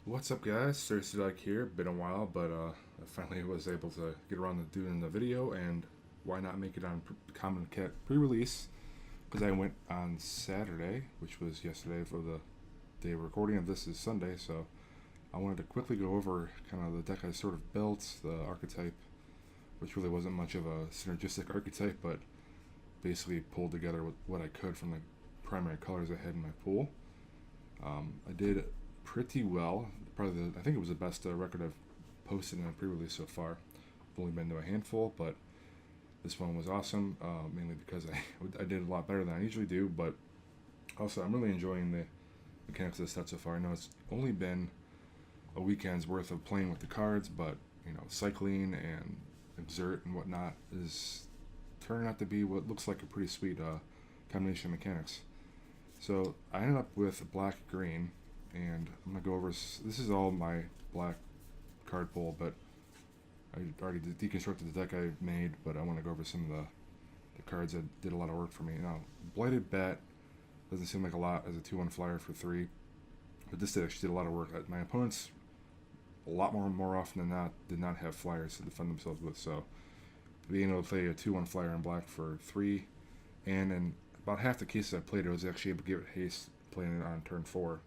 What's up, guys? thirstydog here. Been a while, but I finally was able to get around to doing the video, and why not make it on Amonkhet pre-release? Because I went on Saturday, which was yesterday for the day of recording, and this is Sunday, so I wanted to quickly go over kind of the deck I sort of built, the archetype, which really wasn't much of a synergistic archetype, but basically pulled together what I could from the primary colors I had in my pool. I did pretty well. Probably, I think it was the best record I've posted in a pre-release so far. I've only been to a handful, but this one was awesome, mainly because I did a lot better than I usually do, but also I'm really enjoying the mechanics of the set so far. I know it's only been a weekend's worth of playing with the cards, but cycling and exert and whatnot is turning out to be what looks like a pretty sweet combination of mechanics. So I ended up with black green, and I'm going to go over, this is all my black card pool, but I already deconstructed the deck I made, but I want to go over some of the cards that did a lot of work for me. Now, Blighted Bat doesn't seem like a lot as a 2-1 flyer for 3, but this actually did a lot of work. My opponents, a lot more often than not, did not have flyers to defend themselves with, so being able to play a 2-1 flyer in black for 3, and in about half the cases I played, I was actually able to give it haste playing it on turn 4.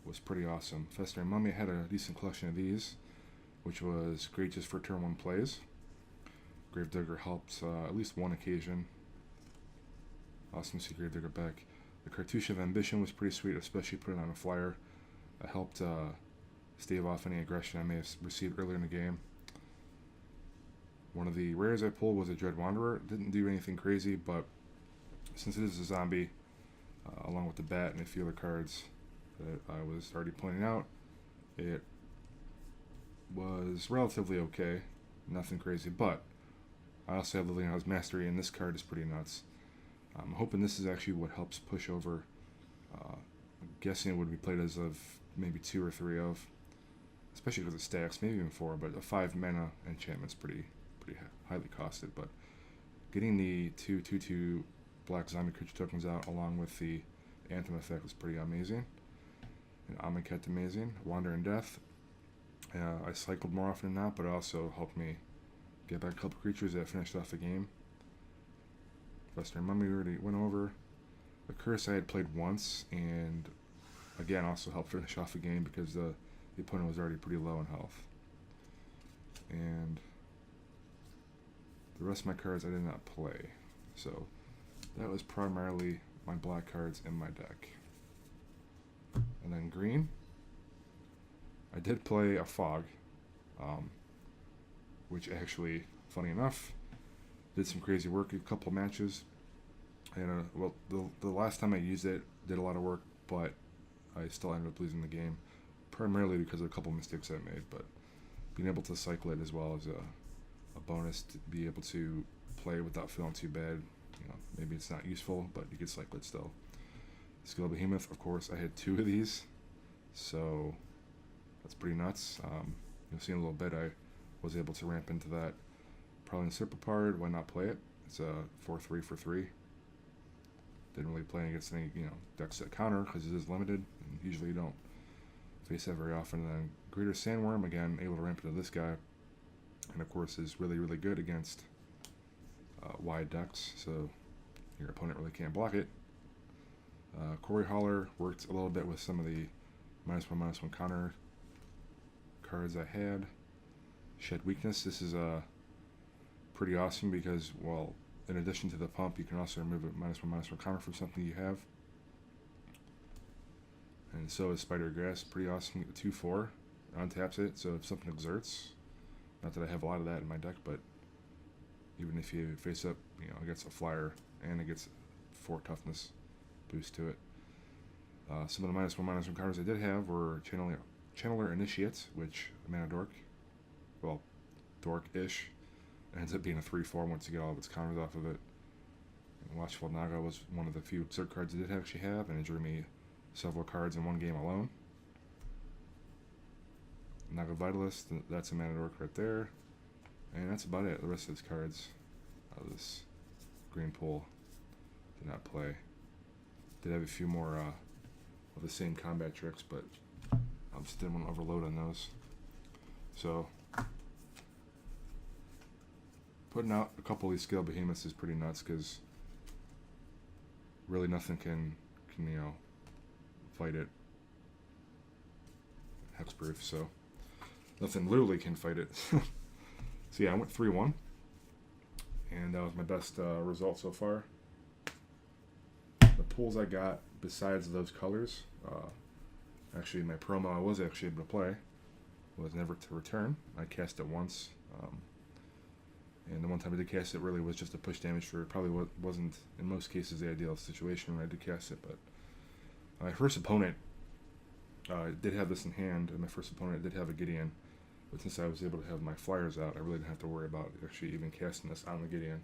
Was pretty awesome. Festering Mummy had a decent collection of these, which was great just for turn 1 plays. Gravedigger helps at least one occasion. Awesome to see Gravedigger back. The Cartouche of Ambition was pretty sweet, especially putting on a flyer. It helped stave off any aggression I may have received earlier in the game. One of the rares I pulled was a Dread Wanderer. Didn't do anything crazy, but since it is a zombie, along with the bat and a few other cards that I was already pointing out, it was relatively okay. Nothing crazy, but I also have Liliana's Mastery, and this card is pretty nuts. I'm hoping this is actually what helps push over. I'm guessing it would be played as of maybe 2 or 3 of, especially because it stacks, maybe even 4, but a 5 mana enchantment's pretty highly costed, but getting the 2/2/2 black zombie creature tokens out along with the Anthem effect was pretty amazing. And Amonkhet amazing. Wander in Death. I cycled more often than not, but it also helped me get back a couple creatures that finished off the game. Western Mummy we already went over. The Curse I had played once, and again also helped finish off the game because the opponent was already pretty low in health. And the rest of my cards I did not play. So that was primarily my black cards in my deck. And then green, I did play a Fog, which actually, funny enough, did some crazy work a couple matches. And well, the last time I used it did a lot of work, but I still ended up losing the game, primarily because of a couple mistakes I made. But being able to cycle it as well as a bonus to be able to play without feeling too bad. Maybe it's not useful, but you could cycle it still. Skill Behemoth, of course, I had 2 of these, so that's pretty nuts. You'll see in a little bit I was able to ramp into that. Probably in Serpapard, why not play it? It's a 4/3 for 3. Didn't really play against any decks that counter because it is limited, and usually you don't face that very often. And then Greater Sandworm, again, able to ramp into this guy, and of course is really good against wide decks, so your opponent really can't block it. Quarry Hauler worked a little bit with some of the -1/-1 counter cards I had. Shed Weakness, this is pretty awesome because, well, in addition to the pump, you can also remove a -1/-1 counter from something you have. And so is Spider Grass, pretty awesome. You get 2/4, untaps it, so if something exerts, not that I have a lot of that in my deck, but even if you face up, against a flyer and it gets 4 toughness boost to it. Some of the -1/-1 counters I did have were Channeler Initiate, which mana dork, well, dork-ish, ends up being a 3/4 once you get all of its counters off of it. And Watchful Naga was one of the few exert cards I did actually have, and it drew me several cards in one game alone. Naga Vitalist, that's a mana dork right there. And that's about it. The rest of these cards out of this green pool did not play. Did have a few more of the same combat tricks, but Just didn't want to overload on those. So putting out a couple of these scale behemoths is pretty nuts because really nothing can fight it. Hexproof, so nothing literally can fight it. So yeah, I went 3-1, and that was my best result so far. The pulls I got besides those colors, actually my promo I was actually able to play was Never to Return. I cast it once, and the one time I did cast it really was just a push damage for probably wasn't in most cases the ideal situation when I did cast it, but my first opponent did have this in hand, and my first opponent did have a Gideon, but since I was able to have my flyers out, I really didn't have to worry about actually even casting this on the Gideon.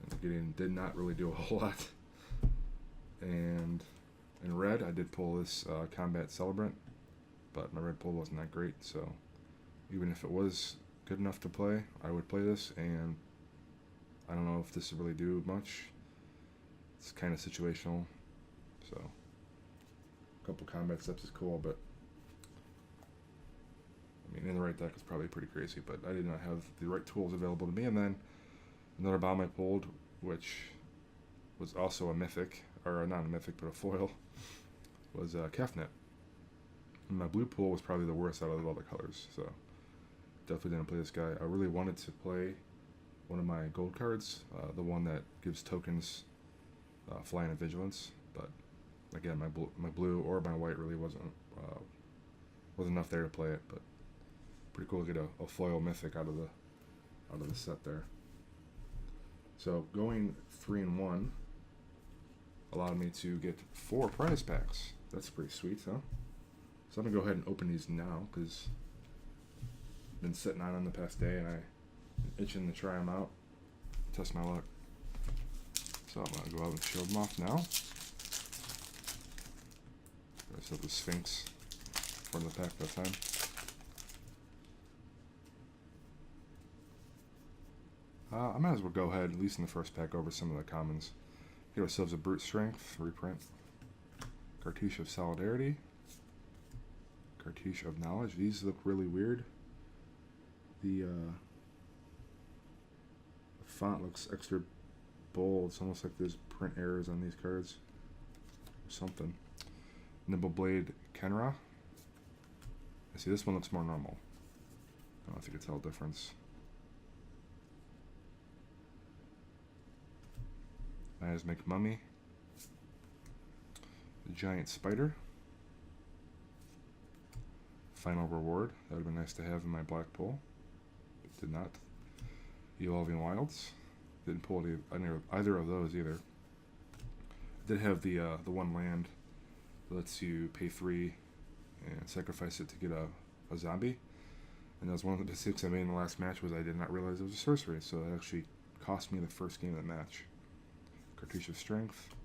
And the Gideon did not really do a whole lot. And in red, I did pull this Combat Celebrant, but my red pull wasn't that great, so even if it was good enough to play, I would play this, and I don't know if this would really do much. It's kind of situational, so a couple combat steps is cool, but I mean, in the right deck it's probably pretty crazy, but I did not have the right tools available to me. And then another bomb I pulled, which was also a mythic, or not a mythic, but a foil, was Kefnet. And my blue pool was probably the worst out of all the colors, so definitely didn't play this guy. I really wanted to play one of my gold cards, the one that gives tokens flying and vigilance, but again, my blue or my white really wasn't enough there to play it. But pretty cool to get a foil mythic out of the set there. So going 3-1 allowed me to get 4 prize packs. That's pretty sweet, huh? So I'm gonna go ahead and open these now because I've been sitting on them the past day and I'm itching to try them out, test my luck. So I'm gonna go out and show them off now. I still have the Sphinx from the pack that time. I might as well go ahead, at least in the first pack, over some of the commons. Get ourselves a Brute Strength reprint, Cartouche of Solidarity, Cartouche of Knowledge. These look really weird. The font looks extra bold. It's almost like there's print errors on these cards or something. Nimbleblade Kenra. I see this one looks more normal. I don't know if you can tell the difference. Miasmic Mummy. The Giant Spider. Final Reward. That would have been nice to have in my black pool. But did not. Evolving Wilds. Didn't pull either of those either. I did have the one land that lets you pay 3 and sacrifice it to get a zombie. And that was one of the mistakes I made in the last match, was I did not realize it was a sorcery, so it actually cost me the first game of the match. Cartouche of Strength.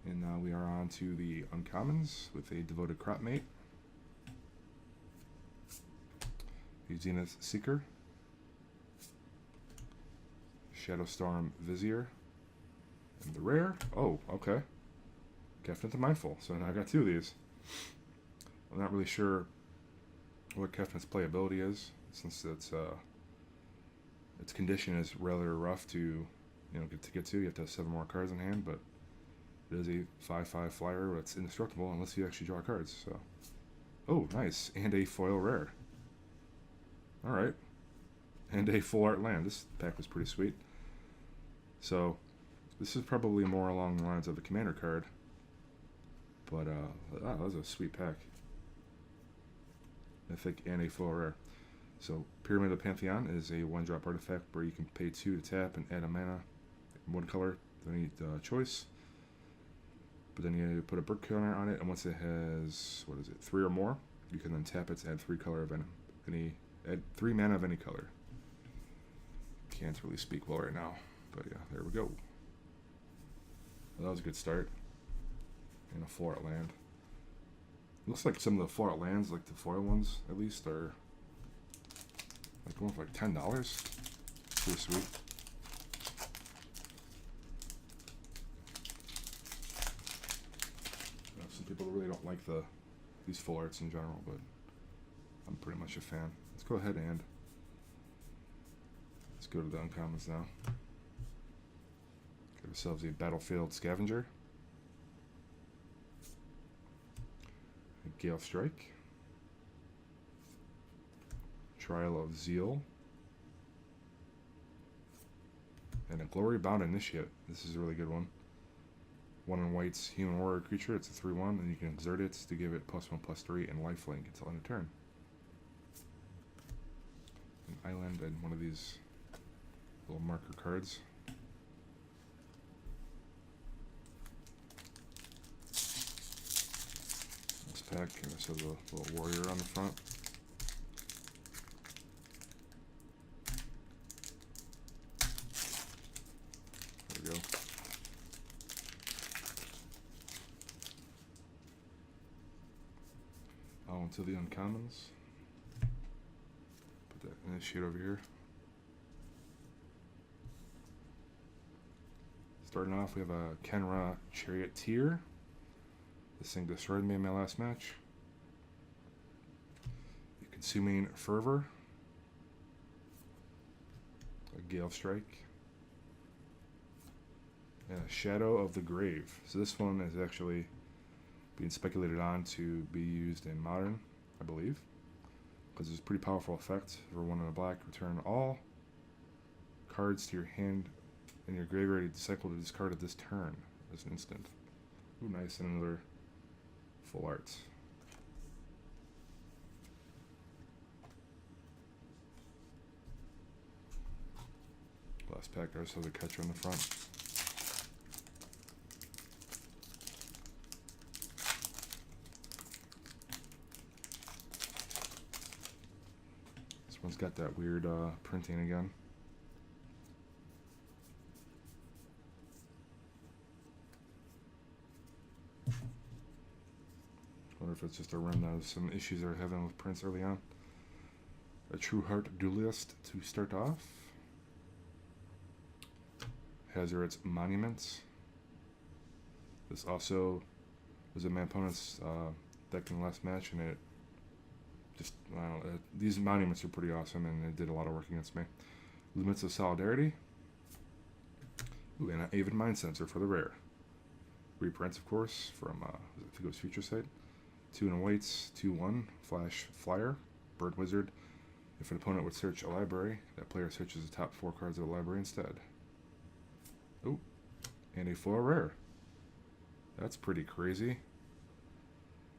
And now we are on to the uncommons with a Devoted Cropmate, the Zenith Seeker, Shadowstorm Vizier, and the rare. Oh, okay. Kefnet the Mindful. So now I got 2 of these. I'm not really sure what Kefnet's playability is, since its condition is rather rough to get to. You have to have 7 more cards in hand, but it is a 5/5 flyer that's indestructible unless you actually draw cards. So, oh, nice, and a foil rare. All right, and a full art land. This pack was pretty sweet. So, this is probably more along the lines of the commander card, but that was a sweet pack. Mythic and a full rare. So, Pyramid of Pantheon is a 1-drop artifact where you can pay 2 to tap and add a mana, 1 color of any choice. But then you put a brick counter on it, and once it has, 3 or more, you can then tap it to add 3 color of add 3 mana of any color. Can't really speak well right now, but yeah, there we go. Well, that was a good start. And a 4-art land. Looks like some of the 4-art lands, like the foil ones at least, are like going for like $10. Pretty sweet. Some people really don't like the these full arts in general, but I'm pretty much a fan. Let's go ahead and let's go to the uncommons now. Get ourselves a Battlefield Scavenger, a Gale Strike, Trial of Zeal, and a Glory Bound Initiate. This is a really good one. 1 in white's human warrior creature. It's a 3/1, and you can exert it to give it +1/+3 and lifelink until end of turn. An island and one of these little marker cards. This pack, and this has a little warrior on the front. There we go. Into the uncommons. Put that initiate over here. Starting off, we have a Kenra Charioteer. This thing destroyed me in my last match. A Consuming Fervor. A Gale Strike. And a Shadow of the Grave. So this one is actually being speculated on to be used in Modern, I believe, because it's a pretty powerful effect. For 1 in a black, return all cards to your hand in your graveyard cycle to discard at this turn as an instant. Ooh, nice, and another full art. Last pack, I also have a catcher on the front. One's got that weird printing again. Wonder if it's just a remnant of some issues they're having with prints early on. A True Heart Duelist to start off. Hazard's Monuments. This also was in my opponent's deck in the last match, and it just, I don't know, these monuments are pretty awesome, and it did a lot of work against me. Limits of Solidarity. Ooh, and an Avid Mind Sensor for the rare. Reprints, of course, from, I think it was Future Sight. 2 in a whites, 2/1, Flash Flyer, Bird Wizard. If an opponent would search a library, that player searches the top 4 cards of the library instead. Ooh, and a foil rare. That's pretty crazy.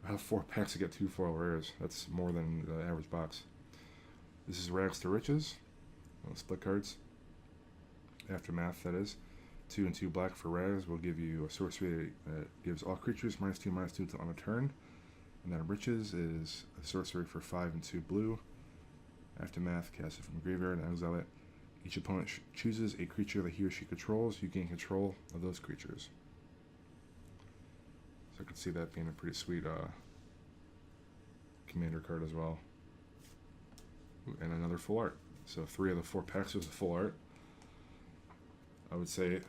I have 4 packs to get 2 foil rares. That's more than the average box. This is Rags to Riches. Split cards. Aftermath, that is. 2 and 2 black for Rags will give you a sorcery that gives all creatures -2/-2 until on a turn. And then Riches is a sorcery for 5 and 2 blue. Aftermath, cast it from the graveyard and exile it. Each opponent chooses a creature that he or she controls. You gain control of those creatures. So I could see that being a pretty sweet commander card as well. Ooh, and another full art. So 3 of the 4 packs was a full art. I would say,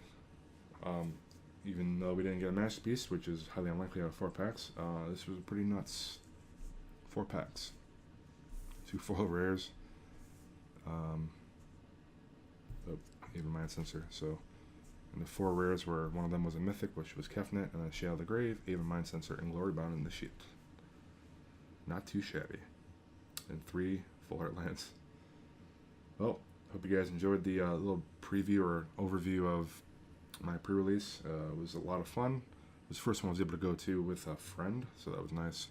even though we didn't get a masterpiece, which is highly unlikely out of 4 packs, this was pretty nuts. 4 packs. 2 foil rares. Even Mind Sensor. So, and the 4 rares were, one of them was a Mythic, which was Kefnet, and then Shadow of the Grave, Even Mind Sensor, and Glory Bound Initiate. Not too shabby. And 3 full art lands. Well, hope you guys enjoyed the little preview or overview of my pre-release. It was a lot of fun. It was the first one I was able to go to with a friend, so that was nice.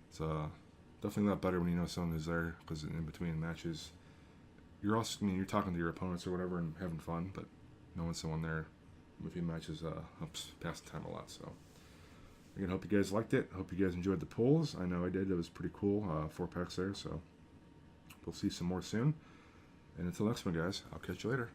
It's definitely a lot better when you know someone who's there, because in between matches, you're also, I mean, you're talking to your opponents or whatever and having fun, but knowing someone there in between matches helps pass the time a lot. So again, hope you guys liked it. Hope you guys enjoyed the pulls. I know I did. It was pretty cool. 4 packs there, so we'll see some more soon. And until next one, guys, I'll catch you later.